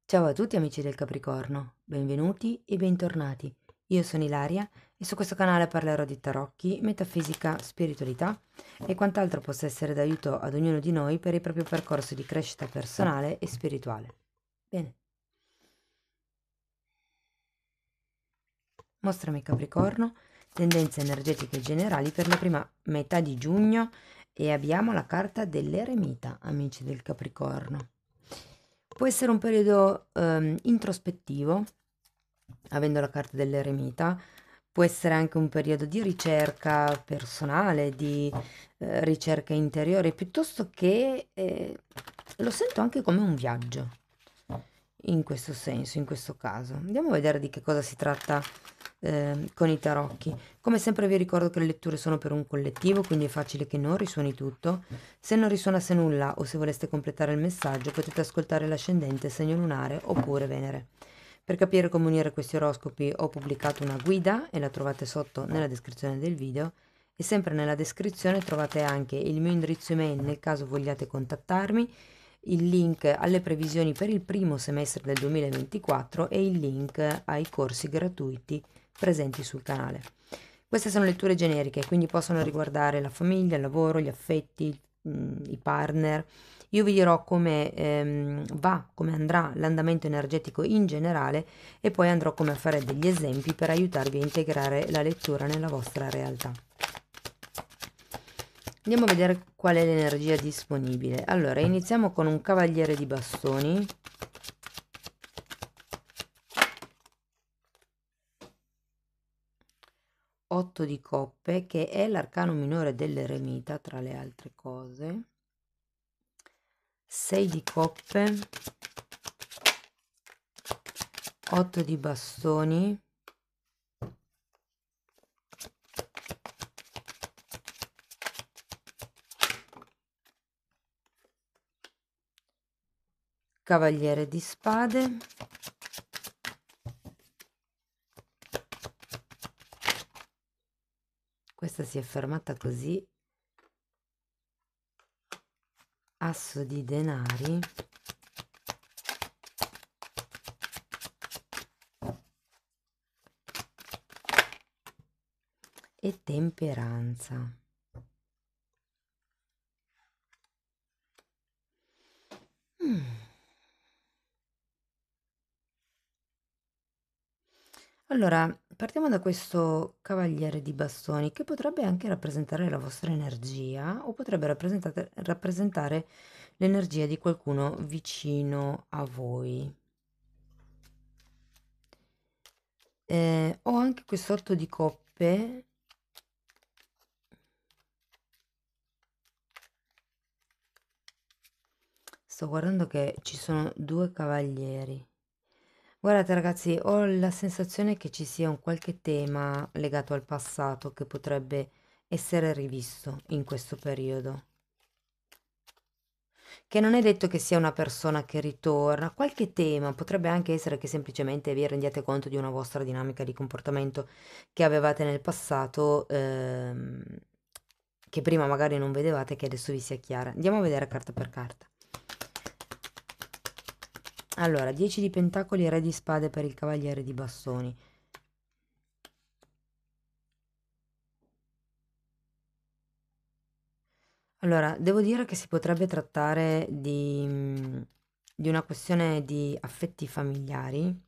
Ciao a tutti amici del Capricorno, benvenuti e bentornati. Io sono Ilaria e su questo canale parlerò di tarocchi, metafisica, spiritualità e quant'altro possa essere d'aiuto ad ognuno di noi per il proprio percorso di crescita personale e spirituale. Bene, mostrami Capricorno, tendenze energetiche generali per la prima metà di giugno e abbiamo la carta dell'eremita, amici del Capricorno. Può essere un periodo introspettivo, avendo la carta dell'eremita, può essere anche un periodo di ricerca personale, di ricerca interiore, piuttosto che lo sento anche come un viaggio, in questo senso, in questo caso. Andiamo a vedere di che cosa si tratta con i tarocchi. Come sempre vi ricordo che le letture sono per un collettivo, quindi è facile che non risuoni tutto. Se non risuonasse nulla o se voleste completare il messaggio, potete ascoltare l'ascendente, segno lunare oppure Venere. Per capire come unire questi oroscopi ho pubblicato una guida e la trovate sotto nella descrizione del video e sempre nella descrizione trovate anche il mio indirizzo email nel caso vogliate contattarmi, il link alle previsioni per il primo semestre del 2024 e il link ai corsi gratuiti presenti sul canale. Queste sono letture generiche, quindi possono riguardare la famiglia, il lavoro, gli affetti, i partner. Io vi dirò come va, come andrà l'andamento energetico in generale e poi andrò come a fare degli esempi per aiutarvi a integrare la lettura nella vostra realtà. Andiamo a vedere qual è l'energia disponibile. Allora, iniziamo con un cavaliere di bastoni. 8 di coppe, che è l'arcano minore dell'eremita, tra le altre cose. 6 di coppe, 8 di bastoni, cavaliere di spade, questa si è fermata così, asso di denari e temperanza. Allora, partiamo da questo cavaliere di bastoni che potrebbe anche rappresentare la vostra energia o potrebbe rappresentare l'energia di qualcuno vicino a voi. Ho anche questo 8 di coppe. Sto guardando che ci sono due cavalieri. Guardate ragazzi, ho la sensazione che ci sia un qualche tema legato al passato che potrebbe essere rivisto in questo periodo. Che non è detto che sia una persona che ritorna, qualche tema potrebbe anche essere che semplicemente vi rendiate conto di una vostra dinamica di comportamento che avevate nel passato, che prima magari non vedevate, che adesso vi sia chiara. Andiamo a vedere carta per carta. Allora, 10 di pentacoli, re di spade per il cavaliere di bastoni. Allora, devo dire che si potrebbe trattare di una questione di affetti familiari.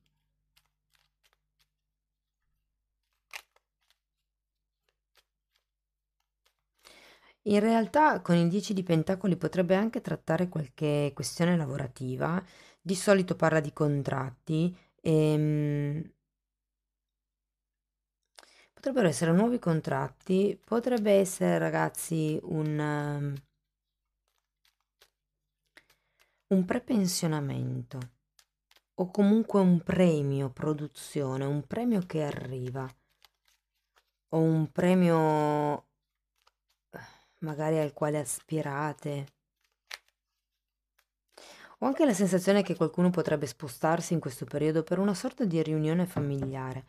In realtà con il 10 di pentacoli potrebbe anche trattare qualche questione lavorativa. Di solito parla di contratti. Potrebbero essere nuovi contratti, potrebbe essere ragazzi un prepensionamento o comunque un premio produzione, un premio che arriva o un premio magari al quale aspirate. Ho anche la sensazione che qualcuno potrebbe spostarsi in questo periodo per una sorta di riunione familiare.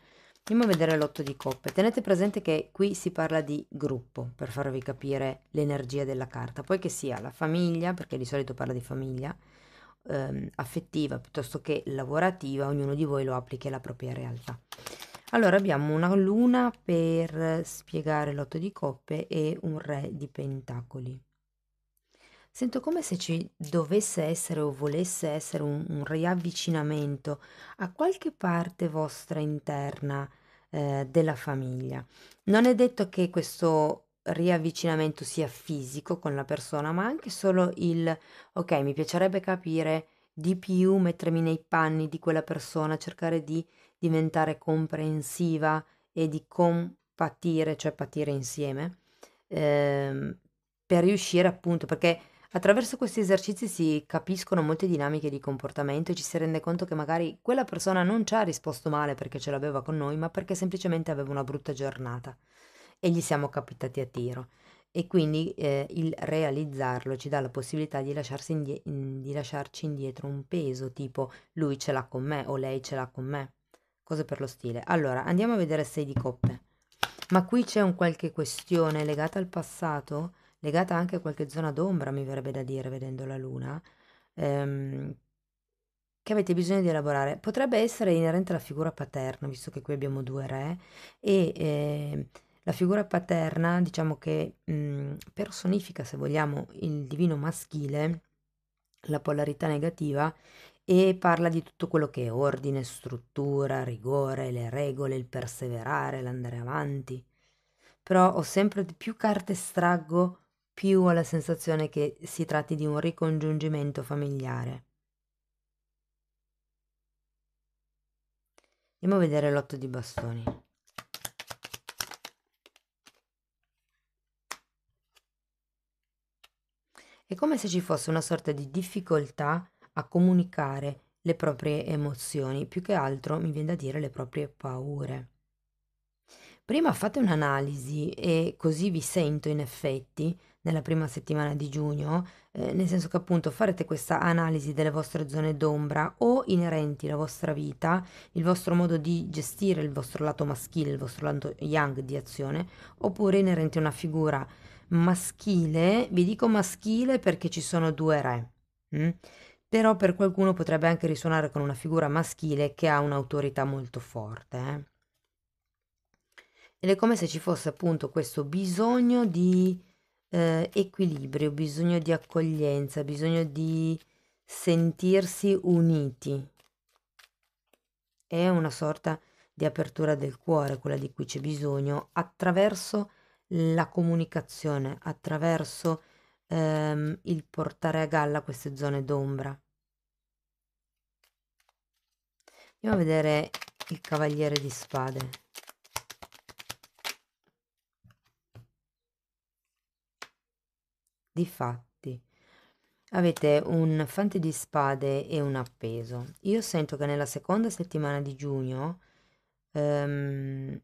Andiamo a vedere l'otto di coppe. Tenete presente che qui si parla di gruppo, per farvi capire l'energia della carta. Poi che sia la famiglia, perché di solito parla di famiglia, affettiva piuttosto che lavorativa, ognuno di voi lo applichi alla propria realtà. Allora abbiamo una luna per spiegare l'otto di coppe e un re di pentacoli. Sento come se ci dovesse essere o volesse essere un riavvicinamento a qualche parte vostra interna della famiglia. Non è detto che questo riavvicinamento sia fisico con la persona, ma anche solo il ok, mi piacerebbe capire di più, mettermi nei panni di quella persona, cercare di diventare comprensiva e di compatire, cioè patire insieme, ehm, per riuscire appunto, perché attraverso questi esercizi si capiscono molte dinamiche di comportamento e ci si rende conto che magari quella persona non ci ha risposto male perché ce l'aveva con noi, ma perché semplicemente aveva una brutta giornata e gli siamo capitati a tiro. E quindi il realizzarlo ci dà la possibilità di di lasciarci indietro un peso, tipo lui ce l'ha con me o lei ce l'ha con me, cose per lo stile. Allora, andiamo a vedere 6 di coppe. Ma qui c'è un qualche questione legata al passato, legata anche a qualche zona d'ombra, mi verrebbe da dire, vedendo la luna, ehm, che avete bisogno di elaborare. Potrebbe essere inerente alla figura paterna, visto che qui abbiamo due re, e la figura paterna, diciamo che personifica, se vogliamo, il divino maschile, la polarità negativa, e parla di tutto quello che è ordine, struttura, rigore, le regole, il perseverare, l'andare avanti. Però ho sempre di più carte estraggo, più ho la sensazione che si tratti di un ricongiungimento familiare. Andiamo a vedere l'otto di bastoni. È come se ci fosse una sorta di difficoltà a comunicare le proprie emozioni, più che altro mi viene da dire le proprie paure. Prima fate un'analisi e così vi sento in effetti nella prima settimana di giugno, nel senso che appunto farete questa analisi delle vostre zone d'ombra o inerenti alla vostra vita, il vostro modo di gestire il vostro lato maschile, il vostro lato yang di azione, oppure inerenti a una figura maschile. Vi dico maschile perché ci sono due re. Mm? Però per qualcuno potrebbe anche risuonare con una figura maschile che ha un'autorità molto forte. Ed è come se ci fosse appunto questo bisogno di equilibrio, bisogno di accoglienza, bisogno di sentirsi uniti. È una sorta di apertura del cuore, quella di cui c'è bisogno, attraverso la comunicazione, attraverso il portare a galla queste zone d'ombra. Andiamo a vedere il Cavaliere di Spade. Difatti, avete un fante di spade e un appeso. Io sento che nella seconda settimana di giugno, ehm,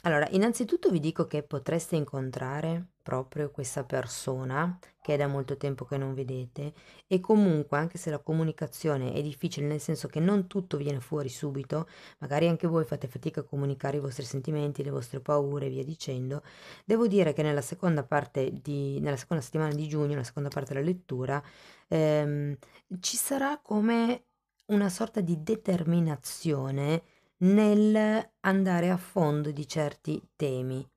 allora, innanzitutto vi dico che potreste incontrare proprio questa persona che è da molto tempo che non vedete, e comunque anche se la comunicazione è difficile, nel senso che non tutto viene fuori subito, magari anche voi fate fatica a comunicare i vostri sentimenti, le vostre paure e via dicendo. Devo dire che nella seconda settimana di giugno, nella seconda parte della lettura, ehm, ci sarà come una sorta di determinazione nel andare a fondo di certi temi.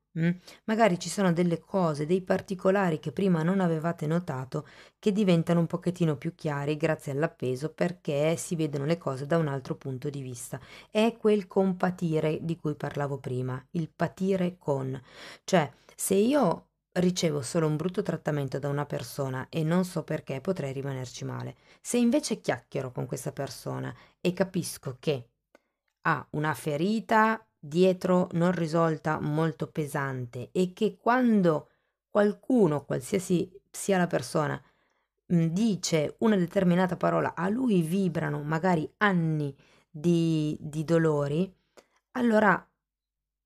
Magari ci sono delle cose, dei particolari che prima non avevate notato, che diventano un pochettino più chiari grazie all'appeso, perché si vedono le cose da un altro punto di vista. È quel compatire di cui parlavo prima, il patire con. Cioè, se io ricevo solo un brutto trattamento da una persona e non so perché, potrei rimanerci male. Se invece chiacchiero con questa persona e capisco che ha una ferita dietro non risolta molto pesante, e che quando qualcuno, qualsiasi sia la persona, dice una determinata parola, a lui vibrano magari anni di dolori, allora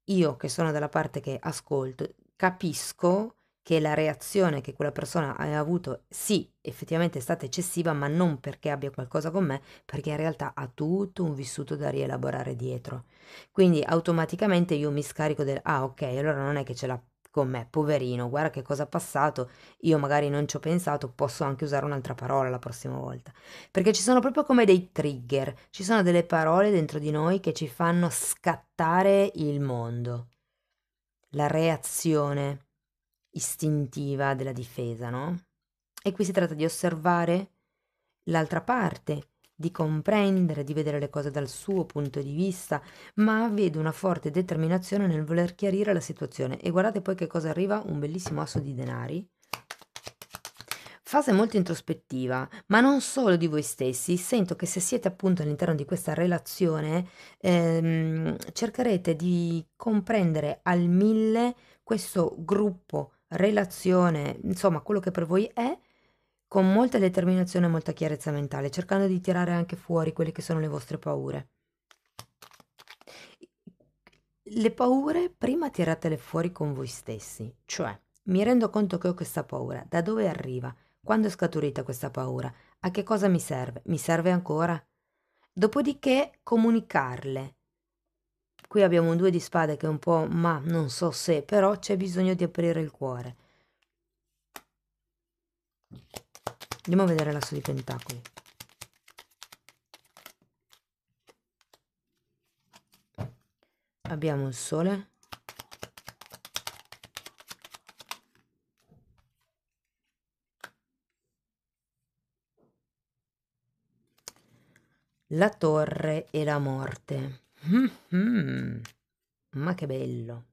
io, che sono dalla parte che ascolto, capisco che la reazione che quella persona ha avuto, sì, effettivamente è stata eccessiva, ma non perché abbia qualcosa con me, perché in realtà ha tutto un vissuto da rielaborare dietro. Quindi automaticamente io mi scarico del, ah ok, allora non è che ce l'ha con me, poverino, guarda che cosa ha passato, io magari non ci ho pensato, posso anche usare un'altra parola la prossima volta, perché ci sono proprio come dei trigger, ci sono delle parole dentro di noi che ci fanno scattare il mondo, la reazione istintiva della difesa, no? E qui si tratta di osservare l'altra parte, di comprendere, di vedere le cose dal suo punto di vista, ma vedo una forte determinazione nel voler chiarire la situazione. E guardate poi che cosa arriva, un bellissimo asso di denari. Fase molto introspettiva, ma non solo di voi stessi. Sento che se siete appunto all'interno di questa relazione, cercherete di comprendere al mille questo gruppo, relazione, insomma quello che per voi è, con molta determinazione e molta chiarezza mentale, cercando di tirare anche fuori quelle che sono le vostre paure. Le paure prima tiratele fuori con voi stessi, cioè mi rendo conto che ho questa paura, da dove arriva? Quando è scaturita questa paura? A che cosa mi serve? Mi serve ancora? Dopodiché comunicarle. Qui abbiamo un 2 di spade che è un po', ma non so se, però c'è bisogno di aprire il cuore. Andiamo a vedere l'asso di pentacoli. Abbiamo il sole. La torre e la morte. Mhm. Ma che bello.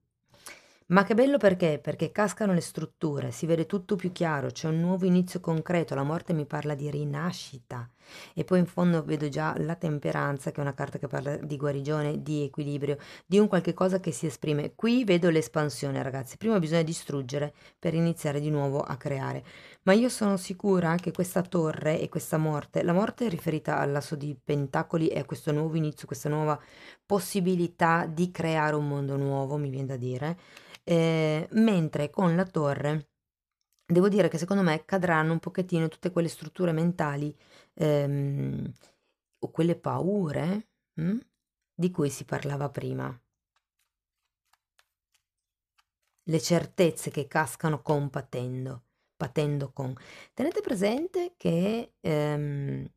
Ma che bello perché? Perché cascano le strutture, si vede tutto più chiaro, c'è un nuovo inizio concreto, la morte mi parla di rinascita e poi in fondo vedo già la temperanza, che è una carta che parla di guarigione, di equilibrio, di un qualche cosa che si esprime. Qui vedo l'espansione, ragazzi. Prima bisogna distruggere per iniziare di nuovo a creare. Ma io sono sicura che questa torre e questa morte, la morte è riferita all'asso di pentacoli e a questo nuovo inizio, questa nuova possibilità di creare un mondo nuovo, mi viene da dire. Mentre con la torre devo dire che secondo me cadranno un pochettino tutte quelle strutture mentali ehm, o quelle paure di cui si parlava prima. Le certezze che cascano compatendo, patendo con. Tenete presente che come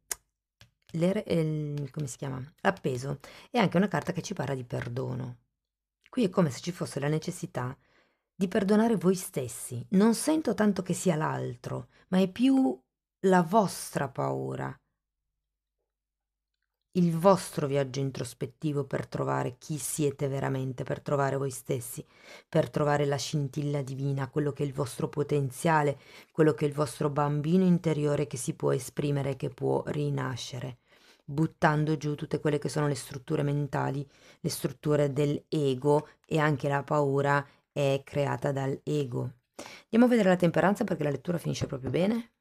si chiama? L'appeso è anche una carta che ci parla di perdono. Qui è come se ci fosse la necessità di perdonare voi stessi. Non sento tanto che sia l'altro, ma è più la vostra paura, il vostro viaggio introspettivo per trovare chi siete veramente, per trovare voi stessi, per trovare la scintilla divina, quello che è il vostro potenziale, quello che è il vostro bambino interiore che si può esprimere, che può rinascere, buttando giù tutte quelle che sono le strutture mentali, le strutture dell'ego e anche la paura è creata dall'ego. Andiamo a vedere la temperanza perché la lettura finisce proprio bene.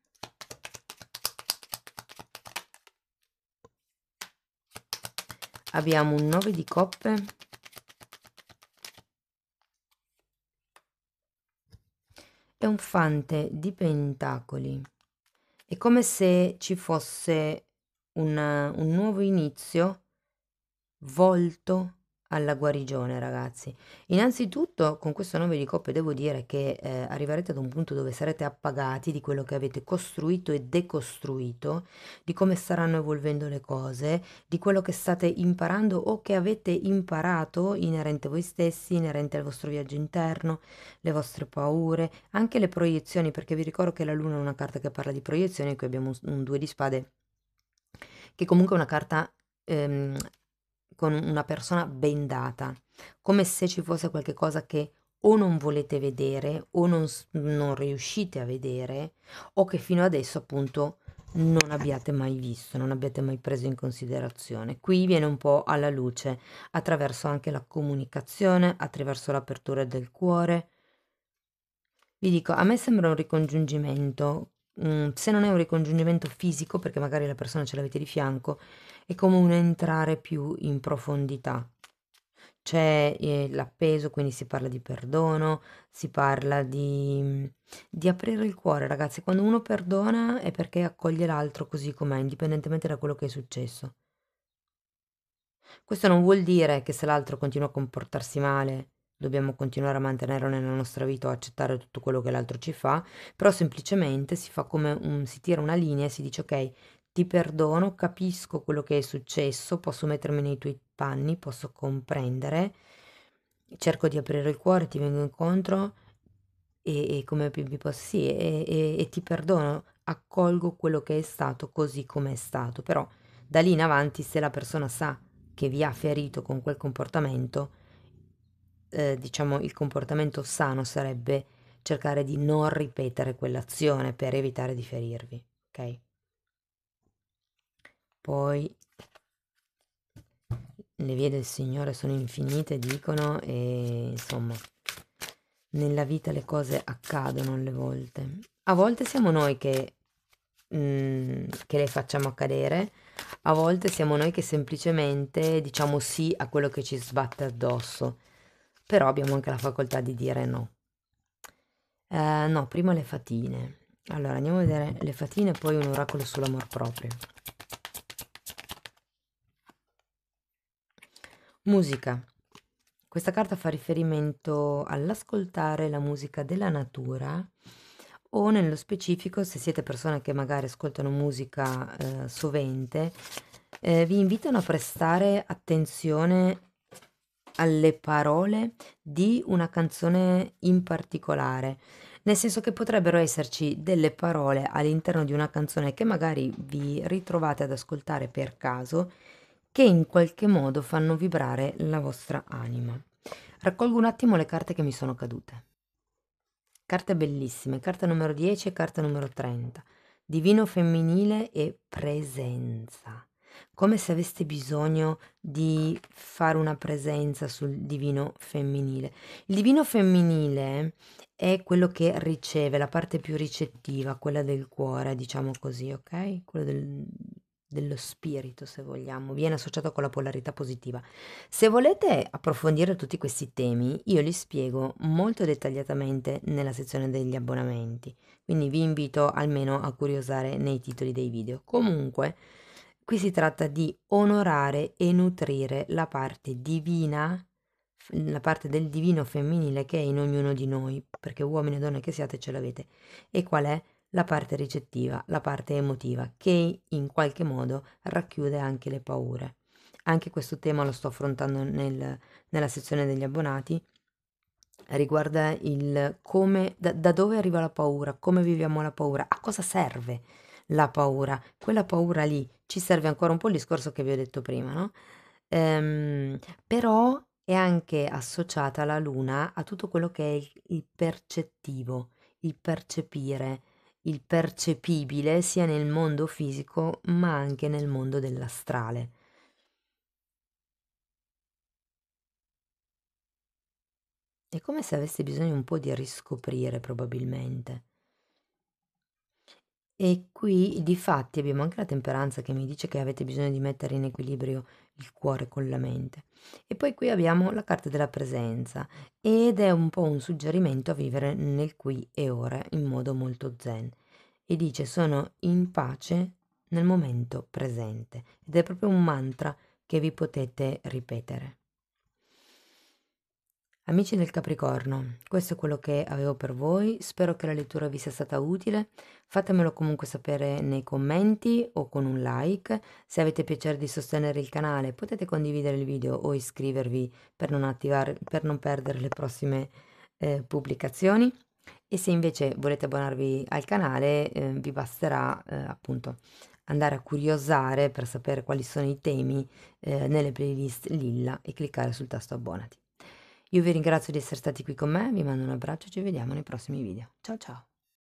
Abbiamo un 9 di coppe e un fante di pentacoli. È come se ci fosse un nuovo inizio volto alla guarigione, ragazzi. Innanzitutto, con questo 9 di coppe devo dire che arriverete ad un punto dove sarete appagati di quello che avete costruito e decostruito, di come staranno evolvendo le cose, di quello che state imparando o che avete imparato inerente a voi stessi, inerente al vostro viaggio interno, le vostre paure, anche le proiezioni, perché vi ricordo che la luna è una carta che parla di proiezioni, qui abbiamo un 2 di spade, che comunque è una carta ehm, con una persona bendata, come se ci fosse qualche cosa che o non volete vedere o non riuscite a vedere o che fino adesso appunto non abbiate mai visto, non abbiate mai preso in considerazione. Qui viene un po' alla luce attraverso anche la comunicazione, attraverso l'apertura del cuore. Vi dico, a me sembra un ricongiungimento, se non è un ricongiungimento fisico, perché magari la persona ce l'avete di fianco, è come un entrare più in profondità. C'è l'appeso, quindi si parla di perdono, si parla di aprire il cuore, ragazzi. Quando uno perdona è perché accoglie l'altro così com'è, indipendentemente da quello che è successo. Questo non vuol dire che se l'altro continua a comportarsi male dobbiamo continuare a mantenerlo nella nostra vita o accettare tutto quello che l'altro ci fa, però semplicemente si fa come si tira una linea e si dice ok, ti perdono, capisco quello che è successo, posso mettermi nei tuoi panni, posso comprendere, cerco di aprire il cuore, ti vengo incontro e come mi posso, sì, e ti perdono, accolgo quello che è stato così come è stato, però da lì in avanti se la persona sa che vi ha ferito con quel comportamento, diciamo il comportamento sano sarebbe cercare di non ripetere quell'azione per evitare di ferirvi, ok? Poi le vie del Signore sono infinite, dicono, e insomma, nella vita le cose accadono alle volte. A volte siamo noi che le facciamo accadere, a volte siamo noi che semplicemente diciamo sì a quello che ci sbatte addosso, però abbiamo anche la facoltà di dire no. No, prima le fatine. Allora, andiamo a vedere le fatine e poi un oracolo sull'amor proprio. Musica. Questa carta fa riferimento all'ascoltare la musica della natura o nello specifico, se siete persone che magari ascoltano musica sovente, vi invitano a prestare attenzione alle parole di una canzone in particolare, nel senso che potrebbero esserci delle parole all'interno di una canzone che magari vi ritrovate ad ascoltare per caso, che in qualche modo fanno vibrare la vostra anima. Raccolgo un attimo le carte che mi sono cadute. Carte bellissime, carta numero 10 e carta numero 30. Divino femminile e presenza. Come se aveste bisogno di fare una presenza sul divino femminile. Il divino femminile è quello che riceve, la parte più ricettiva, quella del cuore, diciamo così, ok? Quello dello spirito, se vogliamo, viene associato con la polarità positiva. Se volete approfondire tutti questi temi, io li spiego molto dettagliatamente nella sezione degli abbonamenti, quindi vi invito almeno a curiosare nei titoli dei video. Comunque, qui si tratta di onorare e nutrire la parte divina, la parte del divino femminile che è in ognuno di noi, perché uomini e donne che siate ce l'avete. E qual è? La parte ricettiva, la parte emotiva, che in qualche modo racchiude anche le paure. Anche questo tema lo sto affrontando nella sezione degli abbonati, riguarda il come, da dove arriva la paura, come viviamo la paura, a cosa serve la paura. Quella paura lì ci serve ancora un po' il discorso che vi ho detto prima, no? Però è anche associata la luna a tutto quello che è il percettivo, il percepire, il percepibile sia nel mondo fisico ma anche nel mondo dell'astrale. È come se avessi bisogno un po' di riscoprire probabilmente. E qui difatti abbiamo anche la temperanza che mi dice che avete bisogno di mettere in equilibrio il cuore con la mente. E poi qui abbiamo la carta della presenza ed è un po' un suggerimento a vivere nel qui e ora in modo molto zen. E dice sono in pace nel momento presente ed è proprio un mantra che vi potete ripetere. Amici del Capricorno, questo è quello che avevo per voi, spero che la lettura vi sia stata utile, fatemelo comunque sapere nei commenti o con un like, se avete piacere di sostenere il canale potete condividere il video o iscrivervi per non perdere le prossime pubblicazioni e se invece volete abbonarvi al canale vi basterà appunto andare a curiosare per sapere quali sono i temi nelle playlist Lilla e cliccare sul tasto abbonati. Io vi ringrazio di essere stati qui con me, vi mando un abbraccio e ci vediamo nei prossimi video. Ciao ciao!